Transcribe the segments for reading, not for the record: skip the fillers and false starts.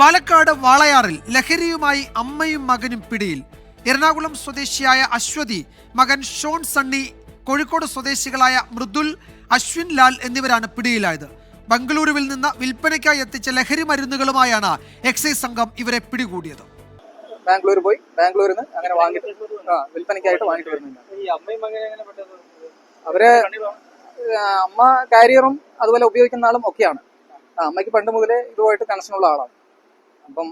പാലക്കാട് വാളയാറിൽ ലഹരിയുമായി അമ്മയും മകനും പിടിയിൽ. എറണാകുളം സ്വദേശിയായ അശ്വതി, മകൻ ഷോൺ സണ്ണി, കോഴിക്കോട് സ്വദേശികളായ മൃദുൽ, അശ്വിൻ ലാൽ എന്നിവരാണ് പിടിയിലായത്. ബംഗളൂരുവിൽ നിന്ന് വിൽപ്പനയ്ക്കായി എത്തിച്ച ലഹരി മരുന്നുകളുമായാണ് എക്സൈസ് സംഘം ഇവരെ പിടികൂടിയത്. ബാംഗ്ലൂർ പോയി ബാംഗ്ലൂരിൽ നിന്ന് അങ്ങനെ വാങ്ങിട്ട് വിൽപ്പനയ്ക്കായിട്ട് വാങ്ങിട്ട് വരുന്നുണ്ട്. അവര് അമ്മ കാരിയറും അതുപോലെ ഉപയോഗിക്കുന്ന ആളും ഒക്കെയാണ്. അമ്മയ്ക്ക് പണ്ട് മുതലേ ഇതുമായിട്ട് കണക്ഷനുള്ള ആളാണ്. അപ്പം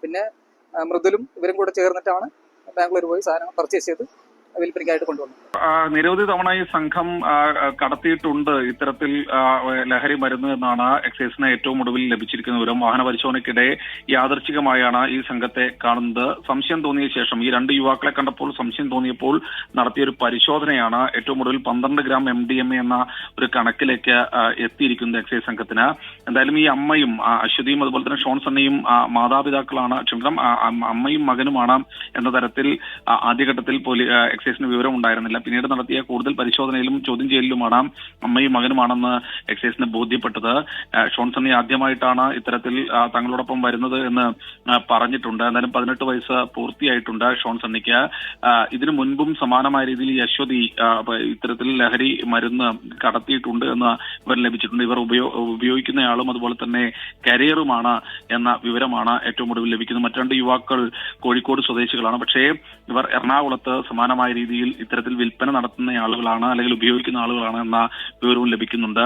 പിന്നെ മൃദുലും ഇവരും കൂടെ ചേർന്നിട്ടാണ് ബാംഗ്ലൂർ പോയി സാധനങ്ങൾ പർച്ചേസ് ചെയ്ത് വിൽപ്പനയ്ക്കായിട്ട് കൊണ്ടുവന്നു. നിരവധി തവണ ഈ സംഘം കടത്തിയിട്ടുണ്ട് ഇത്തരത്തിൽ ലഹരി മരുന്ന് എന്നാണ് എക്സൈസിന് ഏറ്റവും ഒടുവിൽ ലഭിച്ചിരിക്കുന്ന വിവരം. വാഹന പരിശോധനയ്ക്കിടെ യാദർച്ഛികമായാണ് ഈ സംഘത്തെ കാണുന്നത്. സംശയം തോന്നിയ ശേഷം ഈ രണ്ട് യുവാക്കളെ കണ്ടപ്പോൾ സംശയം തോന്നിയപ്പോൾ നടത്തിയൊരു പരിശോധനയാണ് ഏറ്റവും ഒടുവിൽ 12 ഗ്രാം MDMA എന്ന ഒരു കണക്കിലേക്ക് എത്തിയിരിക്കുന്നത് എക്സൈസ് സംഘത്തിന്. എന്തായാലും ഈ അമ്മയും അശ്വതിയും അതുപോലെ തന്നെ ഷോൺ സണ്ണിയും മാതാപിതാക്കളാണ്, ക്ഷമിക്കണം, അമ്മയും മകനുമാണ് എന്ന തരത്തിൽ ആദ്യഘട്ടത്തിൽ എക്സൈസിന് വിവരം ഉണ്ടായിരുന്നില്ല. പിന്നീട് നടത്തിയ കൂടുതൽ പരിശോധനയിലും ചോദ്യം ചെയ്യലിലുമാണ് അമ്മയും മകനുമാണെന്ന് എക്സൈസിന് ബോധ്യപ്പെട്ടത്. ഷോൺ സണ്ണി ആദ്യമായിട്ടാണ് ഇത്തരത്തിൽ തങ്ങളോടൊപ്പം വരുന്നത് എന്ന് പറഞ്ഞിട്ടുണ്ട്. എന്തായാലും 18 വയസ്സ് പൂർത്തിയായിട്ടുണ്ട് ഷോൺ സണ്ണിക്ക്. ഇതിനു മുൻപും സമാനമായ രീതിയിൽ ഈ അശ്വതി ഇത്തരത്തിൽ ലഹരി മരുന്ന് കടത്തിയിട്ടുണ്ട് എന്ന് വിവരം ലഭിച്ചിട്ടുണ്ട്. ഇവർ ഉപയോഗിക്കുന്നയാളും അതുപോലെ തന്നെ കരിയറുമാണ് എന്ന വിവരമാണ് ഏറ്റവും ഒടുവിൽ ലഭിക്കുന്നത്. മറ്റു 2 യുവാക്കൾ കോഴിക്കോട് സ്വദേശികളാണ്. പക്ഷേ ഇവർ എറണാകുളത്ത് സമാനമായ രീതിയിൽ ഇത്തരത്തിൽ വിൽപ്പന നടത്തുന്ന ആളുകളാണ് അല്ലെങ്കിൽ ഉപയോഗിക്കുന്ന ആളുകളാണ് എന്ന വിവരവും ലഭിക്കുന്നുണ്ട്.